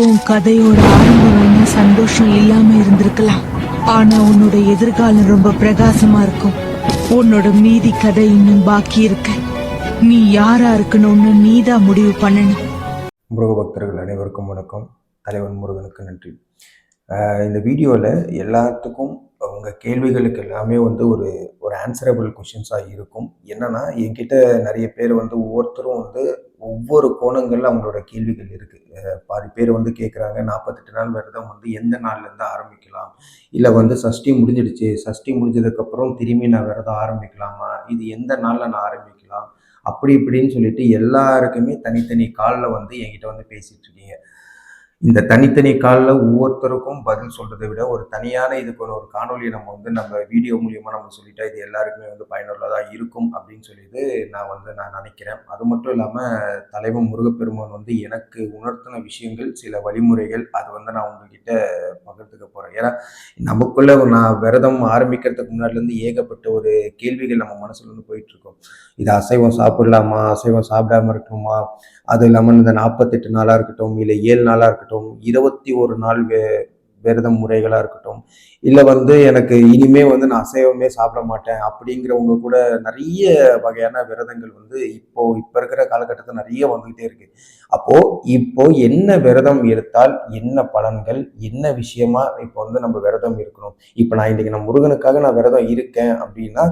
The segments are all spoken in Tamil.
உன் கதையோட ஆரம்பம் வேணா சந்தோஷம் இல்லாம இருந்திருக்கலாம், ஆனா உன்னோட எதிர்காலம் ரொம்ப பிரகாசமா இருக்கும். உன்னோட மீதி கதை இன்னும் பாக்கி இருக்கு. நீ யாரா இருக்கணும்னு நீதான் முடிவு பண்ணணும். முருக பக்தர்கள் அனைவருக்கும் வணக்கம். தலைவன் முருகனுக்கு நன்றி. இந்த வீடியோவில் எல்லாத்துக்கும் உங்கள் கேள்விகளுக்கு எல்லாமே ஒரு ஒரு ஆன்சரபிள் கொஷின்ஸாக இருக்கும். என்னன்னா, என்கிட்ட நிறைய பேர் ஒவ்வொருத்தரும் ஒவ்வொரு கோணங்களில் அவங்களோட கேள்விகள் இருக்குது. பாதி பேர் கேட்குறாங்க, 48 நாள் விரதம் எந்த நாள்லேருந்து ஆரம்பிக்கலாம், இல்லை சஷ்டி முடிஞ்சிடுச்சு, சஷ்டி முடிஞ்சதுக்கப்புறம் திரும்பி நான் விரதம் ஆரம்பிக்கலாமா, இது எந்த நாளில் நான் ஆரம்பிக்கலாம், அப்படி இப்படின்னு சொல்லிட்டு எல்லாருக்குமே தனித்தனி காலில் என்கிட்ட பேசிகிட்டு இருக்கீங்க. இந்த தனித்தனி காலில் ஒவ்வொருத்தருக்கும் பதில் சொல்றதை விட ஒரு தனியான இதுக்கு ஒரு காணொலியை நம்ம வீடியோ மூலியமாக நம்ம சொல்லிட்டா இது எல்லாருக்குமே பயனுள்ளதாக இருக்கும் அப்படின்னு சொல்லிட்டு நான் நினைக்கிறேன். அது மட்டும் இல்லாமல் தலைவன் முருகப்பெருமான் எனக்கு உணர்த்தின விஷயங்கள், சில வழிமுறைகள், அது நான் உங்ககிட்ட பகிர்ந்துக்க போகிறேன். ஏன்னா நமக்குள்ள நான் விரதம் ஆரம்பிக்கிறதுக்கு முன்னாடிலேருந்து ஏகப்பட்ட ஒரு கேள்விகள் நம்ம மனசுல போயிட்டு இருக்கோம். இது அசைவம் சாப்பிடலாமா, அசைவம் சாப்பிடாம இருக்கணுமா, அது இல்லாமல் இந்த 48 நாளாக இருக்கட்டும், இல்லை 7 நாளாக இருக்கட்டும், 21 நாள் விரதம் முறைகளாக இருக்கட்டும், இல்லை எனக்கு இனிமே நான் அசைவமே சாப்பிட மாட்டேன் அப்படிங்கிறவங்க கூட நிறைய வகையான விரதங்கள் இப்போ இருக்கிற காலகட்டத்தில் நிறைய வந்துகிட்டே இருக்கு. இப்போ என்ன விரதம் எடுத்தால் என்ன பலன்கள், என்ன விஷயமா இப்போ நம்ம விரதம் இருக்கணும். இப்போ நான் இன்னைக்கு நான் முருகனுக்காக நான் விரதம் இருக்கேன் அப்படின்னா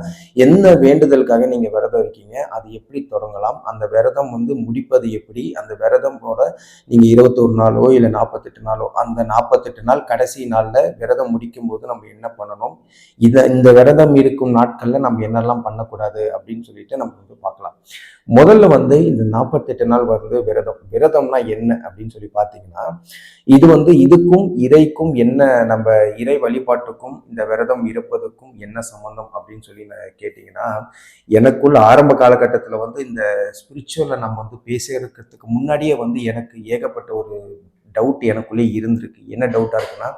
என்ன வேண்டுதலுக்காக நீங்க விரதம் இருக்கீங்க, அது எப்படி தொடங்கலாம், அந்த விரதம் முடிப்பது எப்படி, அந்த விரதமோட நீங்க 21 நாளோ இல்லை 48 நாளோ, அந்த 48 நாள் கடைசி நாள்ல விரதம் முடிக்கும் போது நம்ம என்ன பண்ணணும், இந்த விரதம் இருக்கும் நாட்கள்ல நம்ம என்னெல்லாம் பண்ணக்கூடாது அப்படின்னு சொல்லிட்டு நம்ம பார்க்கலாம். முதல்ல இந்த 48 நாள் விரதம்னா என்ன அப்படின்னு சொல்லி பார்த்தீங்கன்னா, இது இதுக்கும் இறைக்கும் என்ன, நம்ம இறை வழிபாட்டுக்கும் இந்த விரதம் இருப்பதுக்கும் என்ன சம்பந்தம் அப்படின்னு சொல்லி கேட்டீங்கன்னா, எனக்குள்ள ஆரம்ப காலகட்டத்தில் இந்த ஸ்பிரிச்சுவலை நம்ம பேசுறதுக்கு முன்னாடியே எனக்கு ஏகப்பட்ட ஒரு டவுட் எனக்குள்ளே இருந்திருக்கு. என்ன டவுட்டாக இருக்குன்னா,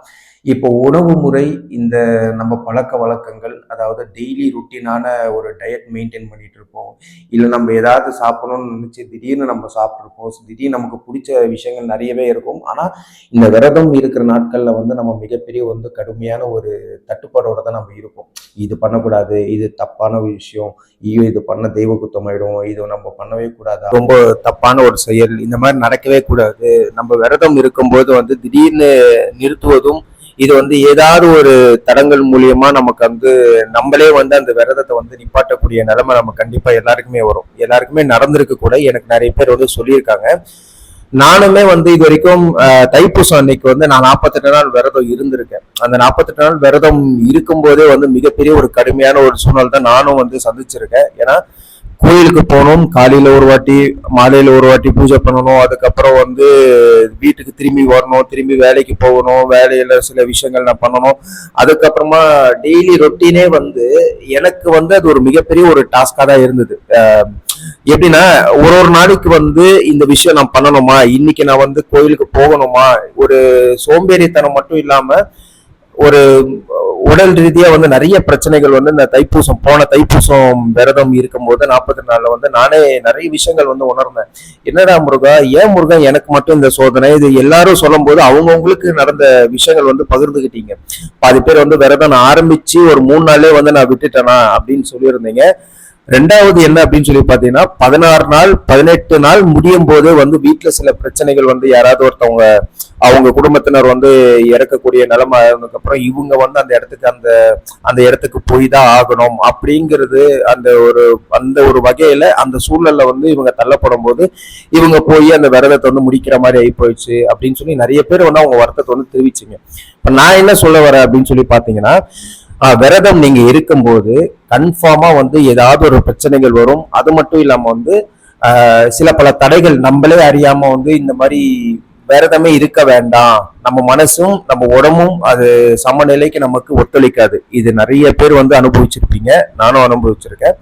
இப்போ உணவு முறை, இந்த நம்ம பழக்க வழக்கங்கள், அதாவது டெய்லி ருட்டீனான ஒரு டயட் மெயின்டைன் பண்ணிட்டு இருப்போம், இல்லை நம்ம ஏதாவது சாப்பிடணும்னு நினச்சி திடீர்னு நம்ம சாப்பிட்ருப்போம், திடீர்னு நமக்கு பிடிச்ச விஷயங்கள் நிறையவே இருக்கும். ஆனால் இந்த விரதம் இருக்கிற நாட்களில் நம்ம மிகப்பெரிய கடுமையான ஒரு தட்டுப்பாடோட தான் நம்ம இருப்போம். இது பண்ணக்கூடாது, இது தப்பான விஷயம், ஐயோ இது பண்ண தெய்வ குத்தமாயிடும், இது நம்ம பண்ணவே கூடாது, ரொம்ப தப்பான ஒரு செயல், இந்த மாதிரி நடக்கவே கூடாது. நம்ம விரதம் இருக்கும்போது திடீர்னு நிறுத்துவதும், இது ஏதாவது ஒரு தடங்கள் மூலியமா நமக்கு நம்மளே அந்த விரதத்தை நிப்பாட்டக்கூடிய நிலைமை நம்ம கண்டிப்பா எல்லாருக்குமே வரும். எல்லாருக்குமே நடந்திருக்கு கூட. எனக்கு நிறைய பேர் சொல்லியிருக்காங்க. நானுமே இது வரைக்கும் தைப்பூசம் அன்னைக்கு நான் 48 நாள் விரதம் இருந்திருக்கேன். அந்த 48 நாள் விரதம் இருக்கும்போதே மிகப்பெரிய ஒரு கடுமையான ஒரு சூழ்நிலை தான் நானும் சந்திச்சிருக்கேன். ஏன்னா கோயிலுக்கு போகணும், காலையில ஒரு வாட்டி மாலையில ஒரு வாட்டி பூஜை பண்ணணும், அதுக்கப்புறம் வீட்டுக்கு திரும்பி வரணும், திரும்பி வேலைக்கு போகணும், வேலையில சில விஷயங்கள் நான் பண்ணணும், அதுக்கப்புறமா டெய்லி ரொட்டீனே எனக்கு அது ஒரு மிகப்பெரிய ஒரு டாஸ்கா தான் இருந்தது. எப்படின்னா, ஒரு நாளைக்கு இந்த விஷயம் நான் பண்ணணுமா, இன்னைக்கு நான் கோயிலுக்கு போகணுமா, ஒரு சோம்பேறித்தனம் மட்டும் இல்லாம ஒரு உடல் ரீதியா நிறைய பிரச்சனைகள் இந்த போன தைப்பூசம் விரதம் இருக்கும்போது 40 நாள்ல நானே நிறைய விஷயங்கள் உணர்ந்தேன். என்னடா முருகா, ஏன் முருகா எனக்கு மட்டும் இந்த சோதனை, இது எல்லாரும் சொல்லும் போது அவங்கவுங்களுக்கு நடந்த விஷயங்கள் பகிர்ந்துகிட்டீங்க. பாதி பேர் விரதம் ஆரம்பிச்சு ஒரு 3 நாளே நான் விட்டுட்டேனா அப்படின்னு சொல்லியிருந்தீங்க. ரெண்டாவது என்ன அப்படின்னு சொல்லி பாத்தீங்கன்னா, 16 நாள் 18 நாள் முடியும் போது வீட்டுல சில பிரச்சனைகள் யாராவது ஒருத்தவங்க அவங்க குடும்பத்தினர் இறக்கக்கூடிய நிலைமை இருந்ததுக்கு அப்புறம் இவங்க அந்த இடத்துக்கு போய் தான் ஆகணும் அப்படிங்கிறது, அந்த ஒரு வகையில அந்த சூழல்ல இவங்க தள்ளப்படும் போது இவங்க போய் அந்த விரதத்தை முடிக்கிற மாதிரி ஆகி போயிடுச்சு அப்படின்னு சொல்லி நிறைய பேர் அவங்க வருத்தத்தை தெரிவிச்சுங்க. இப்ப நான் என்ன சொல்ல வரேன் அப்படின்னு சொல்லி பாத்தீங்கன்னா, விரதம் நீங்க இருக்கும்போது கன்ஃபார்மா ஏதாவது ஒரு பிரச்சனைகள் வரும். அது மட்டும் இல்லாம சில பல தடைகள் நம்மளே அறியாம இந்த மாதிரி விரதமே இருக்க வேண்டாம், நம்ம மனசும் நம்ம உடம்பும் அது சமநிலைக்கு நமக்கு ஒத்துழைக்காது. இது நிறைய பேர் அனுபவிச்சிருப்பீங்க, நானும் அனுபவிச்சிருக்கேன்.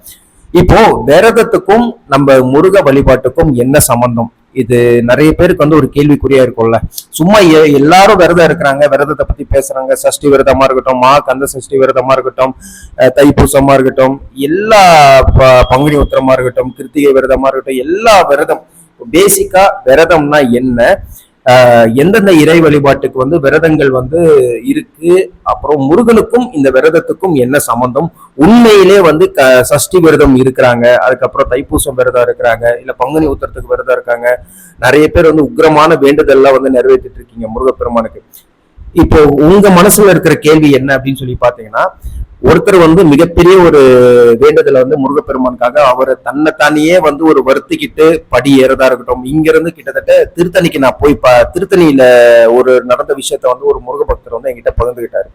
இப்போ விரதத்துக்கும் நம்ம முருக வழிபாட்டுக்கும் என்ன சம்பந்தம், இது நிறைய பேருக்கு ஒரு கேள்விக்குறியா இருக்கும்ல. சும்மா எல்லாரும் விரதம் இருக்கிறாங்க, விரதத்தை பத்தி பேசுறாங்க, சஷ்டி விரதமா இருக்கட்டும், கந்த சஷ்டி விரதமா இருக்கட்டும், தைப்பூசமா இருக்கட்டும், எல்லா பங்குனி உத்திரமா இருக்கட்டும், கிருத்திகை விரதமா இருக்கட்டும், எல்லா விரதம் பேசிக்கா விரதம்னா என்ன, எந்தெந்த இறை வழிபாட்டுக்கு வந்து விரதங்கள் வந்து இருக்கு, அப்புறம் முருகனுக்கும் இந்த விரதத்துக்கும் என்ன சம்பந்தம், உண்மையிலே வந்து சஷ்டி விரதம் இருக்கிறாங்க, அதுக்கப்புறம் தைப்பூசம் விரதம் இருக்கிறாங்க, இல்ல பங்குனி உத்திரத்துக்கு விரதம் இருக்காங்க, நிறைய பேர் வந்து உக்கிரமான வேண்டுதல்லாம் வந்து நிறைவேற்றிட்டு இருக்கீங்க முருகப்பெருமானுக்கு. இப்போ உங்க மனசுல இருக்கிற கேள்வி என்ன அப்படின்னு சொல்லி பாத்தீங்கன்னா, ஒருத்தர் வந்து மிகப்பெரிய ஒரு வேண்டுதலை வந்து முருகப்பெருமானுக்காக அவரை தன்னைத்தானியே வந்து ஒரு வருத்திக்கிட்டு படி ஏறதா இருக்கட்டும். இங்க இருந்து கிட்டத்தட்ட திருத்தணிக்கு நான் போய் திருத்தணியில ஒரு நடந்த விஷயத்த வந்து ஒரு முருக பக்தர் வந்து என்கிட்ட பகிர்ந்துகிட்டாரு.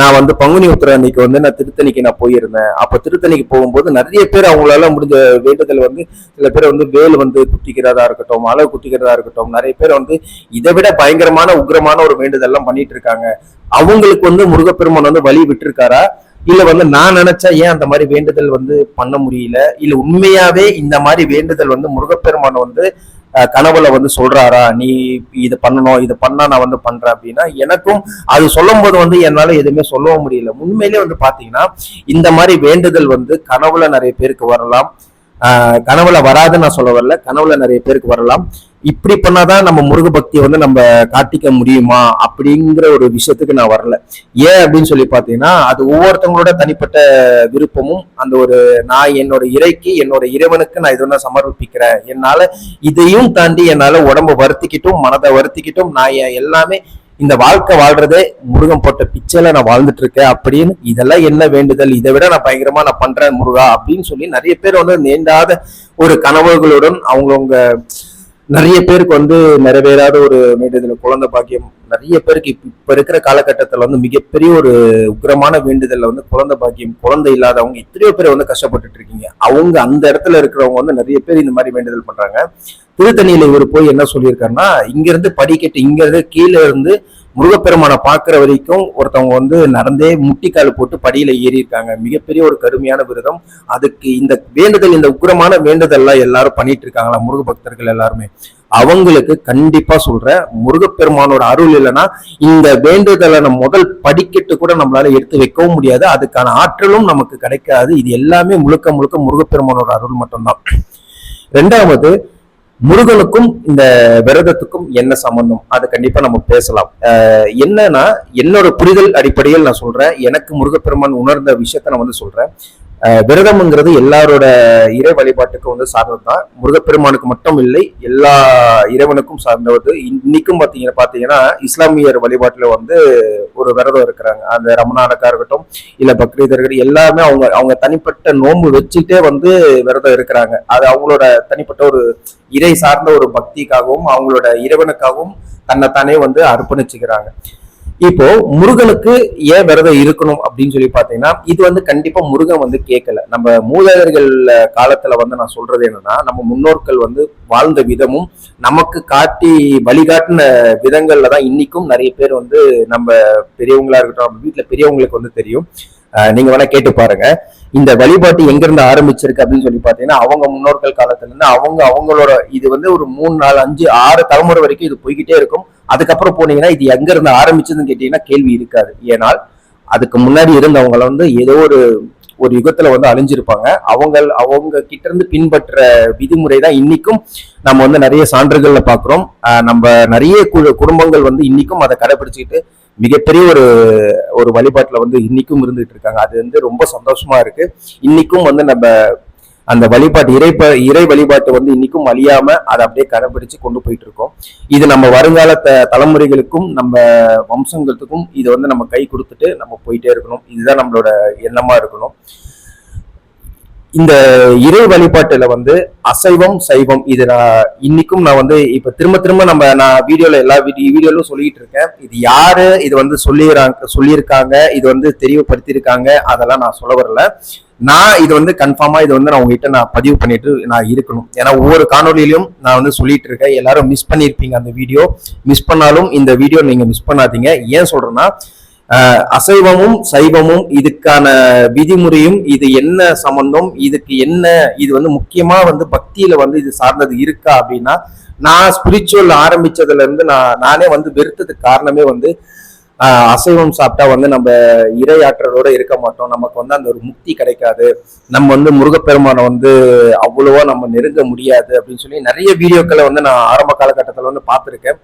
நான் வந்து பங்குனி உத்திர அன்னைக்கு வந்து நான் திருத்தணிக்கு நான் போயிருந்தேன். அப்ப திருத்தணிக்கு போகும்போது நிறைய பேர் அவங்களால முடிஞ்ச வேண்டுதல் வந்து, சில பேர் வந்து வேல் வந்து குத்திக்கிறதா இருக்கட்டும், அளவு குத்திக்கிறதா இருக்கட்டும், நிறைய பேர் வந்து இதை விட பயங்கரமான உக்ரமான ஒரு வேண்டுதல் எல்லாம் பண்ணிட்டு இருக்காங்க. அவங்களுக்கு வந்து முருகப்பெருமான் வந்து வழி விட்டுருக்காரா, இல்ல வந்து நான் நினைச்சா ஏன் அந்த மாதிரி வேண்டுதல் வந்து பண்ண முடியல, இல்ல உண்மையாவே இந்த மாதிரி வேண்டுதல் வந்து முருகப்பெருமான் வந்து கனவுல வந்து சொல்றாரா, நீ இது பண்ணணும், இது பண்ணா நான் வந்து பண்றேன் அப்படின்னா, எனக்கும் அது சொல்லும் போது வந்து என்னால எதுவுமே சொல்லவும் முடியல. உண்மையிலே வந்து பாத்தீங்கன்னா இந்த மாதிரி வேண்டுதல் வந்து கனவுல நிறைய பேருக்கு வரலாம், கனவுல வராதுன்னு நான் சொல்ல வரல, கனவுல நிறைய பேருக்கு வரலாம். இப்படி பண்ணாதான் நம்ம முருக பக்தியை வந்து நம்ம காட்டிக்க முடியுமா அப்படிங்கிற ஒரு விஷயத்துக்கு நான் வரல. ஏன் அப்படின்னு சொல்லி பாத்தீங்கன்னா, அது ஒவ்வொருத்தவங்களோட தனிப்பட்ட விருப்பமும், அந்த ஒரு நான் என்னோட இறைக்கு என்னோட இறைவனுக்கு நான் இது சமர்ப்பிக்கிறேன், என்னால இதையும் தாண்டி என்னால உடம்ப வருத்திக்கிட்டும் மனதை வருத்திக்கிட்டும் நான் எல்லாமே இந்த வாழ்க்கை வாழ்றதே முருகன் போட்ட பிச்சையில நான் வாழ்ந்துட்டு இருக்கேன் அப்படின்னு, இதெல்லாம் என்ன வேண்டுதல், இதை விட நான் பயங்கரமா நான் பண்றேன் முருகா அப்படின்னு சொல்லி நிறைய பேர் வந்து நீண்டாத ஒரு கனவுகளுடன் அவங்கவுங்க நிறைய பேருக்கு வந்து நிறைவேறாத ஒரு வேண்டுதல், குழந்தை பாக்கியம். நிறைய பேருக்கு இப்ப இருக்கிற காலகட்டத்துல வந்து மிகப்பெரிய ஒரு உக்கிரமான வேண்டுதல்ல வந்து குழந்தை பாக்கியம், குழந்தை இல்லாதவங்க எத்தனையோ பேர் வந்து கஷ்டப்பட்டுட்டு இருக்கீங்க. அவங்க அந்த இடத்துல இருக்கிறவங்க வந்து நிறைய பேர் இந்த மாதிரி வேண்டுதல் பண்றாங்க. திருத்தணியில இவர் போய் என்ன சொல்லியிருக்காருன்னா, இங்க இருந்து படிக்கட்டு, இங்க இருந்து கீழே இருந்து முருகப்பெருமானை பாக்குற வரைக்கும் ஒருத்தவங்க வந்து நடந்தே முட்டிக்கால் போட்டு படியில ஏறி இருக்காங்க. மிகப்பெரிய ஒரு கடுமையான விரதம். அதுக்கு இந்த வேண்டுதல், இந்த உக்கிரமான வேண்டுதல்லாம் எல்லாரும் பண்ணிட்டு இருக்காங்களா முருக பக்தர்கள் எல்லாருமே, அவங்களுக்கு கண்டிப்பா சொல்றேன், முருகப்பெருமானோட அருள் இல்லைன்னா இந்த வேண்டுதலை நம்ம முதல் படிக்கட்டு கூட நம்மளால எடுத்து வைக்கவும் முடியாது, அதுக்கான ஆற்றலும் நமக்கு கிடைக்காது. இது எல்லாமே முழுக்க முழுக்க முருகப்பெருமானோட அருள் மட்டும்தான். ரெண்டாவது, முருகனுக்கும் இந்த விரதத்துக்கும் என்ன சம்பந்தம், அது கண்டிப்பா நம்ம பேசலாம். என்னன்னா, என்னோட புரிதல் அடிப்படையில் நான் சொல்றேன், எனக்கு முருகப்பெருமான் உணர்ந்த விஷயத்த நான் வந்து சொல்றேன். விரதம்ங்கிறது எல்லாரோட இறை வழிபாட்டுக்கு வந்து சார்ந்ததுதான், முருகப்பெருமானுக்கு மட்டும் இல்லை, எல்லா இறைவனுக்கும் சார்ந்தது. இன்னைக்கும் பாத்தீங்கன்னா இஸ்லாமியர் வழிபாட்டுல வந்து ஒரு விரதம் இருக்கிறாங்க. அந்த ரமணானக்கா இருக்கட்டும், இல்ல பக்ரீதர்கள், எல்லாமே அவங்க அவங்க தனிப்பட்ட நோன்பு வச்சுட்டே வந்து விரதம் இருக்கிறாங்க. அது அவங்களோட தனிப்பட்ட ஒரு இறை சார்ந்த ஒரு பக்திக்காகவும் அவங்களோட இறைவனுக்காகவும் தன்னைத்தானே வந்து அர்ப்பணிச்சுக்கிறாங்க. இப்போ முருகனுக்கு ஏன் விரதம் இருக்கணும் அப்படின்னு சொல்லி பாத்தீங்கன்னா, இது வந்து கண்டிப்பா முருகன் வந்து கேட்கல. நம்ம மூதாதையர்கள் காலத்துல வந்து நான் சொல்றது என்னன்னா, நம்ம முன்னோர்கள் வந்து வாழ்ந்த விதமும் நமக்கு காட்டி வழிகாட்டின விதங்கள்ல தான் இன்னைக்கும் நிறைய பேர் வந்து நம்ம பெரியவங்களா இருக்கட்டும், நம்ம வீட்டுல பெரியவங்களுக்கு வந்து தெரியும். நீங்க வேணா கேட்டு பாருங்க, இந்த வழிபாட்டு எங்க இருந்து ஆரம்பிச்சிருக்கு அப்படின்னு சொல்லி பாத்தீங்கன்னா, அவங்க முன்னோர்கள் காலத்துல இருந்து அவங்களோட இது வந்து ஒரு 3, 4, 5, 6 தலைமுறை வரைக்கும் இது போய்கிட்டே இருக்கும். அதுக்கப்புறம் போனீங்கன்னா இது எங்க இருந்து ஆரம்பிச்சதுன்னு கேட்டீங்கன்னா கேள்வி இருக்காது. ஏனால் அதுக்கு முன்னாடி இருந்தவங்களை வந்து ஏதோ ஒரு யுகத்துல வந்து அழிஞ்சிருப்பாங்க. அவங்க கிட்ட இருந்து பின்பற்ற விதிமுறை தான் இன்னைக்கும் நம்ம வந்து நிறைய சான்றுகள்ல பாக்குறோம். நம்ம நிறைய குடும்பங்கள் வந்து இன்னைக்கும் அதை கடைபிடிச்சுக்கிட்டு மிகப்பெரிய ஒரு வழிபாட்டுல வந்து இன்னைக்கும் இருந்துட்டு இருக்காங்க. அது வந்து ரொம்ப சந்தோஷமா இருக்கு. இன்னைக்கும் வந்து நம்ம அந்த வழிபாட்டு இறை வழிபாட்டு வந்து இன்னைக்கும் அழியாம அதை அப்படியே கடைபிடிச்சு கொண்டு போயிட்டு இருக்கோம். இது நம்ம வருங்கால தலைமுறைகளுக்கும் நம்ம வம்சங்களுக்கும் இதை வந்து நம்ம கை கொடுத்துட்டு நம்ம போயிட்டே இருக்கணும். இதுதான் நம்மளோட எண்ணமா இருக்கணும். இந்த இறை வழிபாட்டுல வந்து அசைவம் சைவம் இது இன்னைக்கும் நான் வந்து இப்ப திரும்ப நான் வீடியோல எல்லா வீடியோலும் சொல்லிட்டு இருக்கேன். இது யாரு இது வந்து சொல்லியிருக்காங்க, இது வந்து தெளிவுபடுத்தியிருக்காங்க, அதெல்லாம் நான் சொல்ல வரல. நான் இது வந்து கன்ஃபார்மா இது வந்து நான் உங்ககிட்ட நான் பதிவு பண்ணிட்டு நான் இருக்கணும். ஏன்னா ஒவ்வொரு காணொலியிலும் நான் வந்து சொல்லிட்டு இருக்கேன். எல்லாரும் மிஸ் பண்ணிருப்பீங்க அந்த வீடியோ. மிஸ் பண்ணாலும் இந்த வீடியோ நீங்க மிஸ் பண்ணாதீங்க. ஏன் சொல்றேன்னா, அசைவமும் சைவமும் இதுக்கான விதிமுறையும் இது என்ன சம்பந்தம், இதுக்கு என்ன, இது வந்து முக்கியமா வந்து பக்தியில வந்து இது சார்ந்தது இருக்கா அப்படின்னா, நான் ஸ்பிரிச்சுவல் ஆரம்பிச்சதுல இருந்து நானே வந்து வெறுத்ததுக்கு காரணமே வந்து அசைவம் சாப்பிட்டா வந்து நம்ம இரையாற்றலோட இருக்க மாட்டோம், நமக்கு வந்து அந்த ஒரு முக்தி கிடைக்காது, நம்ம வந்து முருகப்பெருமானை வந்து அவ்வளவா நம்ம நெருங்க முடியாது அப்படின்னு சொல்லி நிறைய வீடியோக்களை வந்து நான் ஆரம்ப காலகட்டத்தில் வந்து பார்த்துருக்கேன்.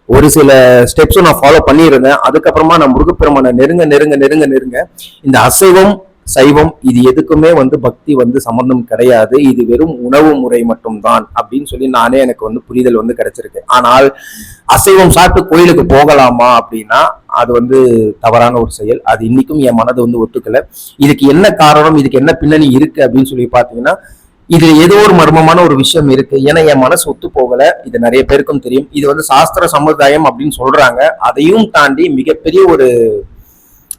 ஒரு சில ஸ்டெப்ஸும் நான் ஃபாலோ பண்ணியிருந்தேன். அதுக்கப்புறமா நான் முருகப்பெருமானை நெருங்க இந்த அசைவம் சைவம் இது எதுக்குமே வந்து பக்தி வந்து சம்பந்தம் கிடையாது, இது வெறும் உணவு முறை மட்டும்தான் அப்படின்னு சொல்லி நானே எனக்கு வந்து புரிதல் வந்து கிடைச்சிருக்கு. ஆனால் அசைவம் சாப்பிட்டு கோயிலுக்கு போகலாமா அப்படின்னா அது வந்து தவறான ஒரு செயல். அது இன்னைக்கும் என் மனது வந்து ஒத்துக்கல. இதுக்கு என்ன காரணம், இதுக்கு என்ன பின்னணி இருக்கு அப்படின்னு சொல்லி பாத்தீங்கன்னா, இது ஏதோ ஒரு மர்மமான ஒரு விஷயம் இருக்கு. ஏன்னா என் மனசு ஒத்து போகல. இது நிறைய பேருக்கும் தெரியும். இது வந்து சாஸ்திர சம்பிரதாயம் அப்படின்னு சொல்றாங்க. அதையும் தாண்டி மிகப்பெரிய ஒரு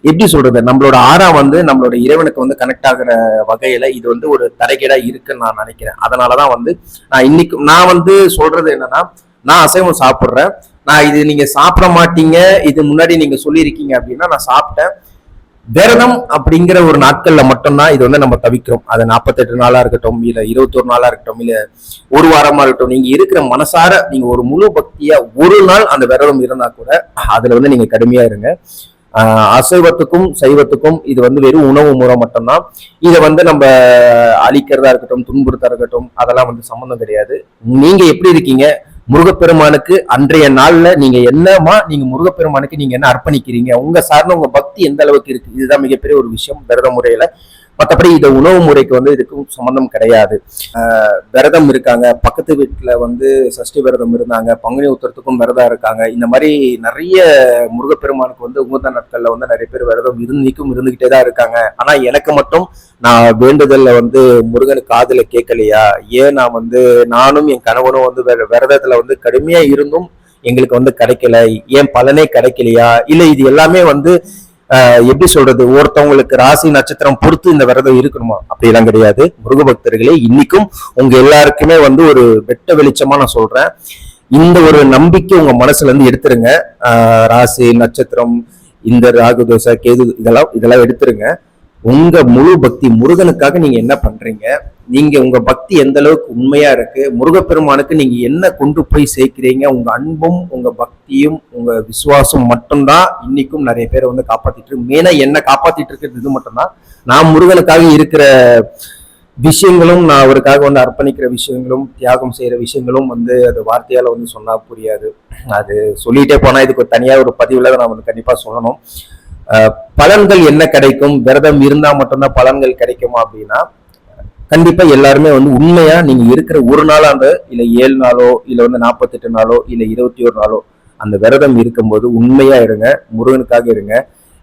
எப்படி சொல்றது, நம்மளோட ஆறா வந்து நம்மளோட இறைவனுக்கு வந்து கனெக்ட் ஆகிற வகையில இது வந்து ஒரு தரைகேடா இருக்குன்னு நான் நினைக்கிறேன். அதனாலதான் வந்து நான் வந்து சொல்றது என்னன்னா, நான் அசைவம் சாப்பிடுறேன். நான் இது நீங்க சாப்பிட மாட்டீங்க, இது முன்னாடி நீங்க சொல்லியிருக்கீங்க அப்படின்னா நான் சாப்பிட்டேன். விரதம் அப்படிங்கிற ஒரு நாட்கள்ல மட்டும்தான் இது வந்து நம்ம தவிக்கிறோம். அது 48 நாளா இருக்கட்டும், இல்ல 21 நாளா இருக்கட்டும், இல்ல ஒரு வாரமா இருக்கட்டும், நீங்க இருக்கிற மனசார நீங்க ஒரு முழு பக்தியா ஒரு நாள் அந்த விரதம் இருந்தா கூட அதுல வந்து நீங்க கடுமையா இருங்க. அசைவத்துக்கும் சைவத்துக்கும் இது வந்து வெறும் உணவு முறை மட்டும்தான். இதை வந்து நம்ம அழிக்கிறதா இருக்கட்டும், துன்புறுத்தா இருக்கட்டும், அதெல்லாம் வந்து சம்மந்தம் கிடையாது. நீங்க எப்படி இருக்கீங்க, முருகப்பெருமானுக்கு அன்றைய நாள்ல நீங்க நீங்க முருகப்பெருமானுக்கு நீங்க என்ன அர்ப்பணிக்கிறீங்க, உங்க சார்ந்த உங்க பக்தி எந்த அளவுக்கு இருக்கு, இதுதான் மிகப்பெரிய ஒரு விஷயம் விரத முறையில. மற்றபடி இந்த உணவு முறைக்கு வந்து இதுக்கும் சம்பந்தம் கிடையாது. விரதம் இருக்காங்க, பக்கத்து வீட்டுல வந்து சஷ்டி விரதம் இருந்தாங்க, பங்குனி உத்தரத்துக்கும் விரதம் இருக்காங்க. இந்த மாதிரி நிறைய முருகப்பெருமானுக்கு வந்து உகந்த நாட்கள்ல வந்து நிறைய பேர் விரதம் இருந்துகிட்டே தான் இருக்காங்க. ஆனா எனக்கு மட்டும் நான் வேண்டுதல்ல வந்து முருகனுக்கு காதுல கேட்கலையா, ஏன் நான் வந்து நானும் என் கணவனும் வந்து விரதத்துல வந்து கடுமையா இருந்தும் எங்களுக்கு வந்து கிடைக்கல, ஏன் பலனே கிடைக்கலையா, இல்ல இது எல்லாமே வந்து எப்படி சொல்றது, ஒருத்தவங்களுக்கு ராசி நட்சத்திரம் பொறுத்து இந்த விரதம் இருக்கணுமா, அப்படிலாம் கிடையாது. முருக பக்தர்களே, இன்னைக்கும் உங்க எல்லாருக்குமே வந்து ஒரு வெட்ட வெளிச்சமா நான் சொல்றேன், இந்த ஒரு நம்பிக்கை உங்க மனசுல இருந்து எடுத்துருங்க. ராசி நட்சத்திரம், இந்த ராகு தோசை கேது இதெல்லாம் எடுத்துருங்க. உங்க முழு பக்தி முருகனுக்காக நீங்க என்ன பண்றீங்க, நீங்க உங்க பக்தி எந்த அளவுக்கு உண்மையா இருக்கு, முருகப்பெருமானுக்கு நீங்க என்ன கொண்டு போய் சேர்க்கிறீங்க, உங்க அன்பும் உங்க பக்தியும் உங்க விசுவாசம் மட்டும்தான் இன்னைக்கும் நிறைய பேரை வந்து காப்பாத்திட்டு இருக்கு. மெயினா என்ன காப்பாத்திட்டு இருக்கிறது இது மட்டும்தான். நான் முருகனுக்காக இருக்கிற விஷயங்களும், நான் அவருக்காக வந்து அர்ப்பணிக்கிற விஷயங்களும், தியாகம் செய்யற விஷயங்களும் வந்து அது வார்த்தையால வந்து சொன்னா புரியாது. அது சொல்லிட்டே போனா இதுக்கு தனியா ஒரு பதிவுல நான் வந்து கண்டிப்பா சொல்லணும். பலன்கள் என்ன கிடைக்கும், விரதம் இருந்தா மட்டும்தான் பலன்கள் கிடைக்குமா அப்படின்னா, கண்டிப்பா எல்லாருமே வந்து உண்மையா நீங்க இருக்கிற ஒரு நாளாக இல்ல 7 நாளோ இல்ல வந்து 48 நாளோ இல்ல 21 நாளோ அந்த விரதம் இருக்கும்போது உண்மையா இருங்க, முருகனுக்காக இருங்க.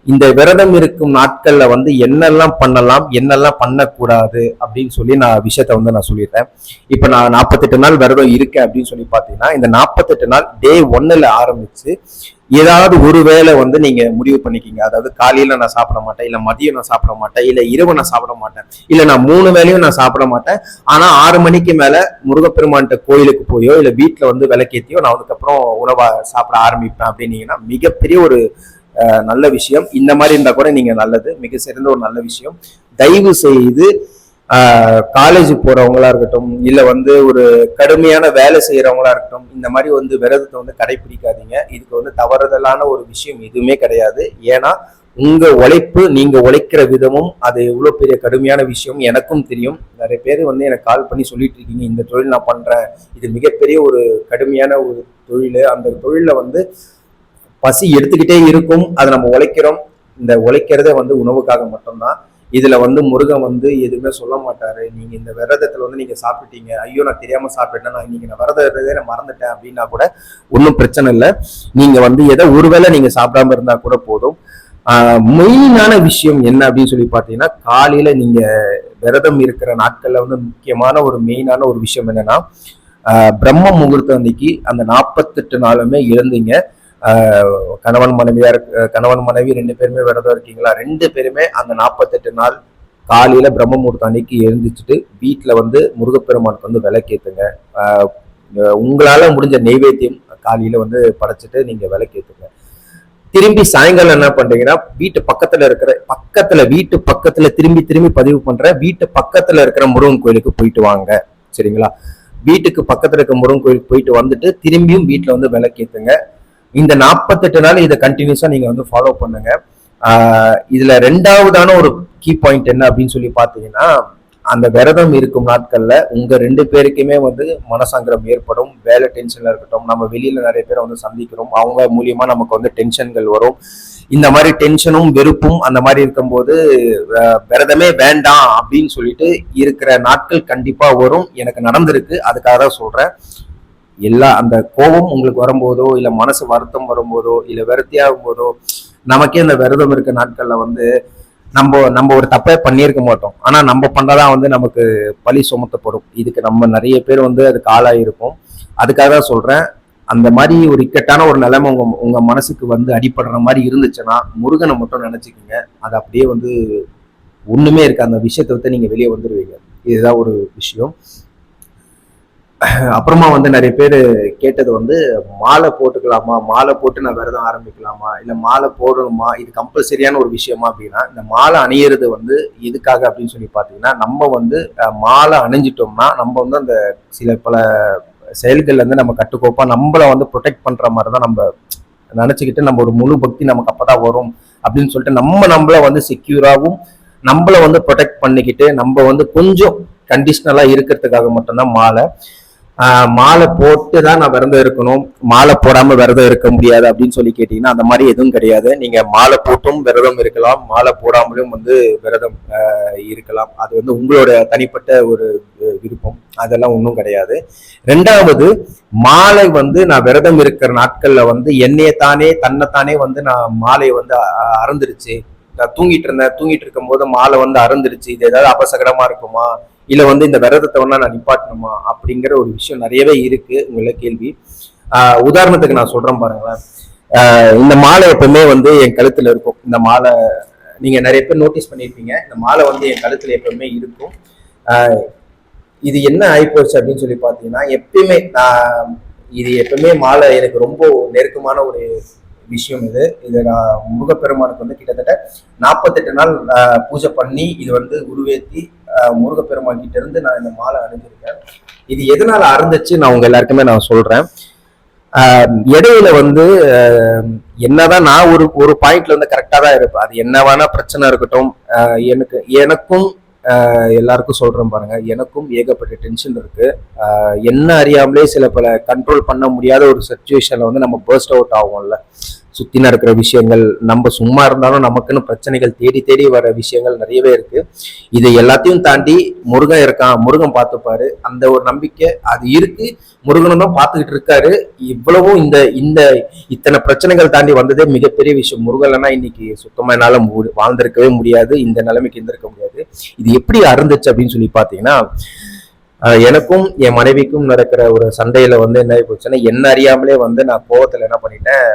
இந்த விரதம் இருக்கும் நாட்கள்ல வந்து என்னெல்லாம் பண்ணலாம், என்னெல்லாம் பண்ணக்கூடாது அப்படின்னு சொல்லி நான் விஷயத்த வந்து நான் சொல்லிடுறேன். இப்ப நான் 48 நாள் விரதம் இருக்கேன் அப்படின்னு சொல்லி பாத்தீங்கன்னா, இந்த 48 நாள் டே 1ல ஆரம்பிச்சு ஏதாவது ஒரு வேளை வந்து நீங்க முடிவு பண்ணிக்கிங்க. அதாவது காலையில நான் சாப்பிட மாட்டேன், இல்ல மதியம் நான் சாப்பிட மாட்டேன், இல்ல இரவு நான் சாப்பிட மாட்டேன், இல்ல நான் 3 வேளையும் நான் சாப்பிட மாட்டேன். ஆனா 6 மணிக்கு மேல முருகப்பெருமான்கிட்ட கோயிலுக்கு போயோ இல்ல வீட்டுல வந்து விளக்கேத்தியோ நான் அதுக்கப்புறம் உணவை சாப்பிட ஆரம்பிப்பேன் அப்படின்னீங்கன்னா மிகப்பெரிய ஒரு நல்ல விஷயம். இந்த மாதிரி இருந்தா கூட நீங்க நல்லது, மிக சிறந்த ஒரு நல்ல விஷயம். தயவு செய்து காலேஜ் போறவங்களா இருக்கட்டும், இல்ல வந்து ஒரு கடுமையான வேலை செய்யறவங்களா இருக்கட்டும், இந்த மாதிரி வந்து விரதத்தை வந்து கடைபிடிக்காதீங்க. இதுக்கு வந்து தவறுதலான ஒரு விஷயம் எதுவுமே கிடையாது. ஏன்னா உங்க உழைப்பு, நீங்க உழைக்கிற விதமும் அது எவ்வளவு பெரிய கடுமையான விஷயம் எனக்கும் தெரியும். நிறைய பேர் வந்து எனக்கு கால் பண்ணி சொல்லிட்டு இருக்கீங்க, இந்த தொழில் நான் பண்றேன், இது மிகப்பெரிய ஒரு கடுமையான ஒரு தொழில், அந்த தொழில வந்து பசி எடுத்துக்கிட்டே இருக்கும், அதை நம்ம உழைக்கிறோம். இந்த உழைக்கிறதே வந்து உணவுக்காக மட்டும்தான். இதுல வந்து முருகன் வந்து எதுவுமே சொல்ல மாட்டாரு. நீங்க இந்த விரதத்துல வந்து நீங்க சாப்பிட்டீங்க, ஐயோ நான் தெரியாம சாப்பிட்டேன், நான் இன்னைக்கு நான் விரதம் நான் மறந்துட்டேன் அப்படின்னா கூட ஒன்றும் பிரச்சனை இல்லை. நீங்க வந்து ஏதோ ஒருவேளை நீங்க சாப்பிடாம இருந்தா கூட போதும். மெயினான விஷயம் என்ன அப்படின்னு சொல்லி பாத்தீங்கன்னா, காலையில நீங்க விரதம் இருக்கிற நாட்கள்ல வந்து முக்கியமான ஒரு மெயினான ஒரு விஷயம் என்னன்னா, பிரம்ம முகூர்த்தம் அன்னைக்கு அந்த 48 நாளுமே எழுந்தீங்க. கணவன் மனைவி 2 பேருமே விரதம் இருக்கீங்களா, 2 பேருமே அந்த 48 நாள் காலையில பிரம்ம முகூர்த்தம் அன்னைக்கு எழுந்திச்சுட்டு வீட்டுல வந்து முருகப்பெருமானுக்கு வந்து விளக்கேத்துங்க. உங்களால முடிஞ்ச நெய்வேத்தியம் காலையில வந்து படைச்சிட்டு நீங்க விளக்கேத்துங்க. திரும்பி சாயங்காலம் என்ன பண்றீங்கன்னா, வீட்டு பக்கத்துல திரும்பி பதிவு பண்ற வீட்டு பக்கத்துல இருக்கிற முருகன் கோயிலுக்கு போயிட்டு வாங்க, சரிங்களா? வீட்டுக்கு பக்கத்துல இருக்க முருகன் கோயிலுக்கு போயிட்டு வந்துட்டு திரும்பியும் வீட்டுல வந்து விளக்கேத்துங்க. இந்த 48 நாள் இதை கண்டினியூஸா நீங்க வந்து ஃபாலோ பண்ணுங்க. இதுல 2வதான ஒரு கீ பாயிண்ட் என்ன அப்படின்னு சொல்லி பாத்தீங்கன்னா, அந்த விரதம் இருக்கும் நாட்கள்ல உங்க 2 பேருக்குமே வந்து மனசங்கடம் ஏற்படும். வேலை டென்ஷன்ல இருக்கட்டும், நம்ம வெளியில நிறைய பேரை வந்து சந்திக்கிறோம், அவங்க மூலியமா நமக்கு வந்து டென்ஷன்கள் வரும். இந்த மாதிரி டென்ஷனும் வெறுப்பும் அந்த மாதிரி இருக்கும்போது விரதமே வேண்டாம் அப்படின்னு சொல்லிட்டு இருக்கிற நாட்கள் கண்டிப்பா வரும். எனக்கு நடந்திருக்கு, அதுக்காக தான் சொல்றேன். அந்த கோபம் உங்களுக்கு வரும்போதோ, இல்ல மனசு வருத்தம் வரும்போதோ, இல்ல விரத்தியாகும் போதோ, நமக்கே இந்த விரதம் இருக்க நாட்கள்ல வந்து நம்ம ஒரு தப்பே பண்ணியிருக்க மாட்டோம். ஆனா நம்ம பண்ணதான் வந்து நமக்கு பழி சுமத்தப்படும். இதுக்கு நம்ம நிறைய பேர் வந்து அதுக்கு ஆளாயிருப்போம். அதுக்காக தான் சொல்றேன், அந்த மாதிரி ஒரு இக்கட்டான ஒரு நிலைமை உங்க மனசுக்கு வந்து அடிபடுற மாதிரி இருந்துச்சுன்னா முருகனை மட்டும் நினைச்சுக்கோங்க. அது அப்படியே வந்து ஒண்ணுமே இருக்கு, அந்த விஷயத்தை விட்டு நீங்க வெளியே வந்துடுவீங்க. இதுதான் ஒரு விஷயம். அப்புறமா வந்து நிறைய பேர் கேட்டது வந்து மாலை போட்டுக்கலாமா, மாலை போட்டு நான் விரதம் ஆரம்பிக்கலாமா, இல்லை மாலை போடணுமா, இது கம்பல்சரியான ஒரு விஷயமா அப்படின்னா, இந்த மாலை அணியிறது வந்து எதுக்காக அப்படின்னு சொல்லி பார்த்தீங்கன்னா, நம்ம வந்து மாலை அணிஞ்சிட்டோம்னா நம்ம வந்து அந்த சில பல செயல்கள்ல இருந்து நம்ம கட்டுக்கோப்பா நம்மளை வந்து ப்ரொடெக்ட் பண்ற மாதிரி தான் நம்ம நினைச்சுக்கிட்டு, நம்ம ஒரு முழு பக்தி நமக்கு அப்பதான் வரும் அப்படின்னு சொல்லிட்டு நம்மள வந்து செக்யூராகவும் நம்மளை வந்து ப்ரொடெக்ட் பண்ணிக்கிட்டு நம்ம வந்து கொஞ்சம் கண்டிஷனலா இருக்கிறதுக்காக மட்டும்தான் மாலை. மாலை போட்டு தான் நான் விரதம் இருக்கணும், மாலை போடாம விரதம் இருக்க முடியாது அப்படின்னு சொல்லி கேட்டீங்கன்னா அந்த மாதிரி எதுவும் கிடையாது. நீங்க மாலை போட்டும் விரதம் இருக்கலாம், மாலை போடாமலும் வந்து விரதம் இருக்கலாம். அது வந்து உங்களோட தனிப்பட்ட ஒரு விருப்பம், அதெல்லாம் ஒன்றும் கிடையாது. ரெண்டாவது, மாலை வந்து நான் விரதம் இருக்கிற நாட்கள்ல வந்து தன்னைத்தானே வந்து நான் மாலையை வந்து அறந்துருச்சு, நான் தூங்கிட்டு இருக்கும் போது மாலை வந்து அறந்துருச்சு, இது ஏதாவது அபசகரமா இருக்குமா, இல்ல வந்து இந்த விரதத்தை ஒன்னா நான் நிப்பாட்டணுமா அப்படிங்கிற ஒரு விஷயம் நிறையவே இருக்கு உங்கள கேள்வி. உதாரணத்துக்கு நான் சொல்றேன் பாருங்களேன். இந்த மாலை எப்பவுமே வந்து என் கழுத்துல இருக்கும். இந்த மாலை நீங்க நிறைய பேர் நோட்டீஸ் பண்ணிருப்பீங்க, இந்த மாலை வந்து என் கழுத்துல எப்பவுமே இருக்கும். இது என்ன ஆயிப்போச்சு அப்படின்னு சொல்லி பாத்தீங்கன்னா, இது எப்பவுமே மாலை எனக்கு ரொம்ப நெருக்கமான ஒரு விஷயம். இது நான் முருகப்பெருமானுக்கு வந்து கிட்டத்தட்ட 48 நாள் பூஜை பண்ணி இது வந்து உருவேற்றி முருகப்பெருமான் கிட்ட இருந்து நான் இந்த மாலை அணிஞ்சிருக்கேன். இது எதனால அறந்துச்சு நான் உங்க எல்லாருக்குமே நான் சொல்றேன். இடையில வந்து என்னதான் நான் ஒரு பாயிண்ட்ல வந்து கரெக்டா தான் இருப்பேன். அது என்ன வேணா பிரச்சனை இருக்கட்டும், எனக்கும் எல்லாருக்கும் சொல்றேன் பாருங்க, எனக்கும் ஏகப்பட்ட டென்ஷன் இருக்கு. என்ன அறியாமலே சில பல கண்ட்ரோல் பண்ண முடியாத ஒரு சிச்சுவேஷன்ல வந்து நம்ம பர்ஸ்ட் அவுட் ஆகும்ல. சுத்தி நடக்கிற விஷயங்கள், நம்ம சும்மா இருந்தாலும் நமக்குன்னு பிரச்சனைகள் தேடி தேடி வர விஷயங்கள் நிறையவே இருக்கு. இதை எல்லாத்தையும் தாண்டி முருகன் இருக்கான், முருகன் பார்த்துப்பாரு, அந்த ஒரு நம்பிக்கை அது இருக்கு. முருகனும் தான் பார்த்துக்கிட்டு இருக்காரு. இவ்வளவும் இந்த இத்தனை பிரச்சனைகள் தாண்டி வந்ததே மிகப்பெரிய விஷயம். முருகன்லன்னா இன்னைக்கு சுத்தமா என்னால வாழ்ந்திருக்கவே முடியாது, இந்த நிலைமைக்கு இருந்திருக்க முடியாது. இது எப்படி அருந்துச்சு அப்படின்னு சொல்லி பாத்தீங்கன்னா, எனக்கும் என் மனைவிக்கும் நடக்கிற ஒரு சண்டையில வந்து என்ன ஆகி போச்சுன்னா, என்ன அறியாமலே வந்து நான் கோவத்துல என்ன பண்ணிட்டேன்,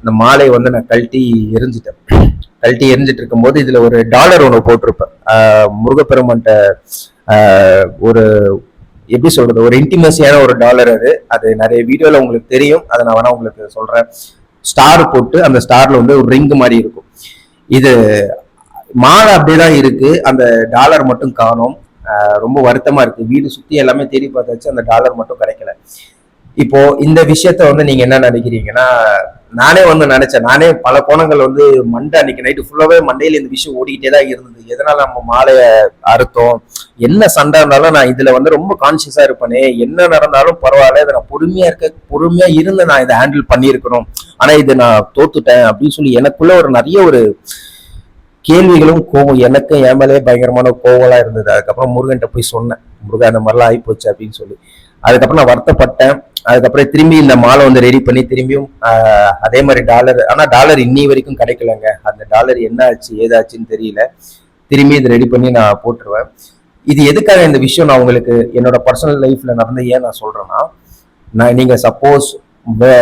இந்த மாலையை வந்து நான் கழட்டி எரிஞ்சிட்டு இருக்கும்போது இதுல ஒரு டாலர் ஒன்று போட்டிருப்பேன். முருகப்பெருமான்ட்ட ஒரு எப்படி சொல்றது, ஒரு இன்டிமசியான ஒரு டாலர். அது நிறைய வீடியோல உங்களுக்கு தெரியும், அதை நான் வேணா உங்களுக்கு சொல்றேன். ஸ்டார் போட்டு அந்த ஸ்டார்ல வந்து ஒரு ரிங் மாதிரி இருக்கும். இது மாலை அப்படியேதான் இருக்கு, அந்த டாலர் மட்டும் காணோம். ரொம்ப வருத்தமா இருக்கு. வீடு சுத்தி எல்லாமே தேடி பார்த்தாச்சு, அந்த டாலர் மட்டும் கிடைக்கல. இப்போ இந்த விஷயத்த வந்து நீங்க என்ன நினைக்கிறீங்கன்னா, நானே வந்து நினைச்சேன், நானே பல கோணங்கள் வந்து அன்னைக்கு நைட்டு ஃபுல்லாவே மண்டையில இந்த விஷயம் ஓடிக்கிட்டே தான் இருந்தது. எதனால நம்ம மாலைய அறுத்தோம், என்ன சண்டை இருந்தாலும் நான் இதுல வந்து ரொம்ப கான்சியஸா இருப்பேனே, என்ன நடந்தாலும் பரவாயில்ல, இதை நான் பொறுமையா இருந்து நான் இதை ஹேண்டில் பண்ணியிருக்கணும், ஆனா இதை நான் தோத்துட்டேன் அப்படின்னு சொல்லி எனக்குள்ள நிறைய ஒரு கேள்விகளும் கோவம், எனக்கு என் மேலே பயங்கரமான கோவலா இருந்தது. அதுக்கப்புறம் முருகன்கிட்ட போய் சொன்னேன், முருகன் அந்த மாதிரிலாம் ஆயிப்போச்சு அப்படின்னு சொல்லி. அதுக்கப்புறம் நான் வருத்தப்பட்டேன். அதுக்கப்புறம் திரும்பி இந்த மாலை வந்து ரெடி பண்ணி திரும்பியும் அதே மாதிரி டாலர், ஆனா டாலர் இன்னி வரைக்கும் கிடைக்கலங்க. அந்த டாலர் என்ன ஆச்சு ஏதாச்சுன்னு தெரியல. திரும்பி இதை ரெடி பண்ணி நான் போட்டுருவேன். இது எதுக்காக இந்த விஷயம் நான் உங்களுக்கு என்னோட பர்சனல் லைஃப்ல நடந்து ஏன் நான் சொல்றேன்னா, நீங்க சப்போஸ்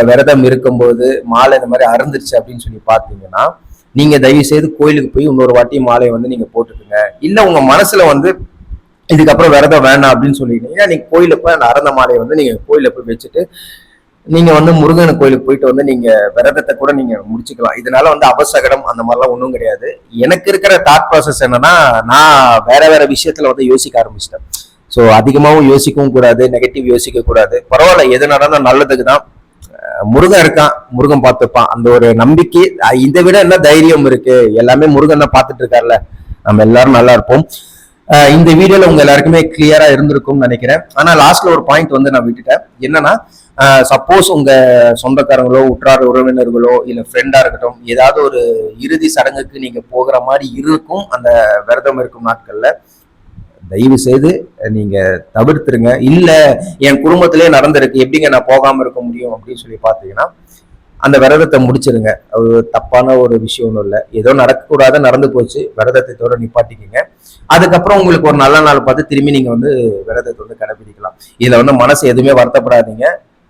விரதம் இருக்கும்போது மாலை இந்த மாதிரி அறந்துருச்சு அப்படின்னு சொல்லி பாத்தீங்கன்னா, நீங்க தயவு செய்து கோயிலுக்கு போய் இன்னொரு வாட்டி மாலையை வந்து நீங்க போட்டுக்குங்க. இல்ல உங்க மனசுல வந்து இதுக்கப்புறம் விரதம் வேண்டாம் அப்படின்னு சொல்லிட்டீங்கன்னா, நீங்க கோயில போய் அந்த அறந்த மாலையை வந்து நீங்க கோயில போய் வச்சுட்டு நீங்க வந்து முருகன் கோயிலுக்கு போயிட்டு வந்து நீங்க விரதத்தை கூட நீங்க முடிச்சுக்கலாம். இதனால வந்து அபசகடம் அந்த மாதிரிலாம் ஒன்றும் கிடையாது. எனக்கு இருக்கிற தாட் ப்ராசஸ் என்னன்னா, நான் வேற விஷயத்துல வந்து யோசிக்க ஆரம்பிச்சிட்டேன். ஸோ அதிகமாகவும் யோசிக்கவும் கூடாது, நெகட்டிவ் யோசிக்க கூடாது. பரவாயில்ல, எது நடந்தாலும் நல்லதுக்கு தான். முருகன் இருக்கான், முருகன் பார்த்துப்பான், அந்த ஒரு நம்பிக்கை. இதை விட என்ன தைரியம் இருக்கு? எல்லாமே முருகன் தான் பார்த்துட்டு இருக்காருல்ல, நம்ம எல்லாரும் நல்லா இருப்போம். இந்த வீடியோல உங்க எல்லாருக்குமே கிளியரா இருந்திருக்கும்னு நினைக்கிறேன். ஆனா லாஸ்ட்ல ஒரு பாயிண்ட் வந்து நான் விட்டுட்டேன். என்னன்னா, சப்போஸ் உங்க சொந்தக்காரங்களோ, உற்றார் உறவினர்களோ, இல்ல ஃப்ரெண்டா இருக்கட்டும், ஏதாவது ஒரு இறுதி சடங்குக்கு நீங்க போகிற மாதிரி இருக்கும் அந்த விரதம் இருக்கும் நாட்கள்ல, தயவு செய்து நீங்க தவிர்த்துருங்க. இல்ல என் குடும்பத்திலே நடந்திருக்கு, எப்படிங்க நான் போகாம இருக்க முடியும் அப்படின்னு சொல்லி பாத்தீங்கன்னா, அந்த விரதத்தை முடிச்சிருங்க. அது தப்பான ஒரு விஷயம் ஒன்றும் இல்லை. ஏதோ நடக்கக்கூடாத நடந்து போச்சு, விரதத்தை தோட நிப்பாட்டிக்கிங்க. அதுக்கப்புறம் உங்களுக்கு ஒரு நல்ல நாள் பார்த்து திரும்பி நீங்க வந்து விரதத்தை வந்து கடைபிடிக்கலாம். இதுல வந்து மனசு எதுவுமே வருத்தப்படாதீங்க.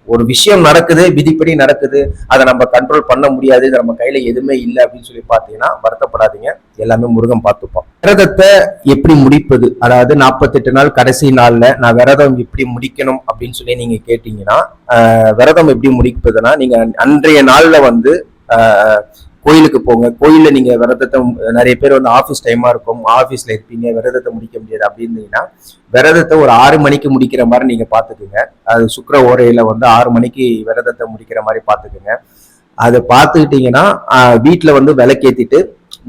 ஒரு விஷயம் நடக்குது, விதிப்படி நடக்குது, அதை நம்ம கண்ட்ரோல் பண்ண முடியாது, இது நம்ம கையில எதுவுமே இல்லை அப்படின்னு சொல்லி பாத்தீங்கன்னா வருத்தப்படாதீங்க. எல்லாமே முருகன் பார்த்துப்போம். விரதத்தை எப்படி முடிப்பது, அதாவது 48 நாள் கடைசி நாள்ல நான் விரதம் எப்படி முடிக்கணும் அப்படின்னு சொல்லி நீங்க கேட்டீங்கன்னா, விரதம் எப்படி முடிப்பதுன்னா, நீங்க அன்றைய நாள்ல வந்து கோயிலுக்கு போங்க. கோயில்ல நீங்க விரதத்தை, நிறைய பேர் வந்து ஆஃபீஸ் டைமா இருக்கும், ஆஃபீஸ்ல இருப்பீங்க, விரதத்தை முடிக்க முடியாது அப்படின்னீங்கன்னா, விரதத்தை ஒரு 6 மணிக்கு முடிக்கிற மாதிரி நீங்க பாத்துக்குங்க. அது சுக்கிர ஓரையில வந்து 6 மணிக்கு விரதத்தை முடிக்கிற மாதிரி பாத்துக்குங்க. அதை பார்த்துக்கிட்டீங்கன்னா வீட்டுல வந்து விளக்கேத்திட்டு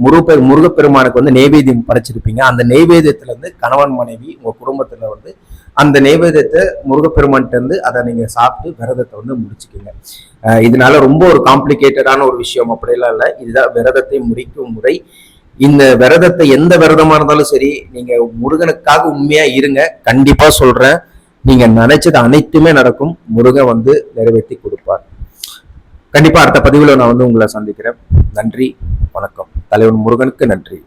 முருகப்பெருமானுக்கு வந்து நெய்வேத்தியம் படைச்சிருப்பீங்க. அந்த நெய்வேத்தியத்துல இருந்து கணவன் மனைவி உங்க குடும்பத்துல வந்து அந்த நெய்வேத்தியத்தை முருகப்பெருமான்கிட்ட இருந்து அதை நீங்க சாப்பிட்டு விரதத்தை வந்து முடிச்சுக்கீங்க. இதனால ரொம்ப ஒரு காம்ப்ளிகேட்டடான ஒரு விஷயம் அப்படியெல்லாம் இல்லை. இதுதான் விரதத்தை முடிக்கும் முறை. இந்த விரதத்தை எந்த விரதமா இருந்தாலும் சரி, நீங்க முருகனுக்காக உண்மையா இருங்க. கண்டிப்பா சொல்றேன், நீங்க நினைச்சது அனைத்துமே நடக்கும். முருகன் வந்து நிறைவேற்றி கொடுப்பார். கண்டிப்பா அடுத்த பதிவுல நான் வந்து உங்களை சந்திக்கிறேன். நன்றி, வணக்கம். தலைவன் முருகனுக்கு நன்றி.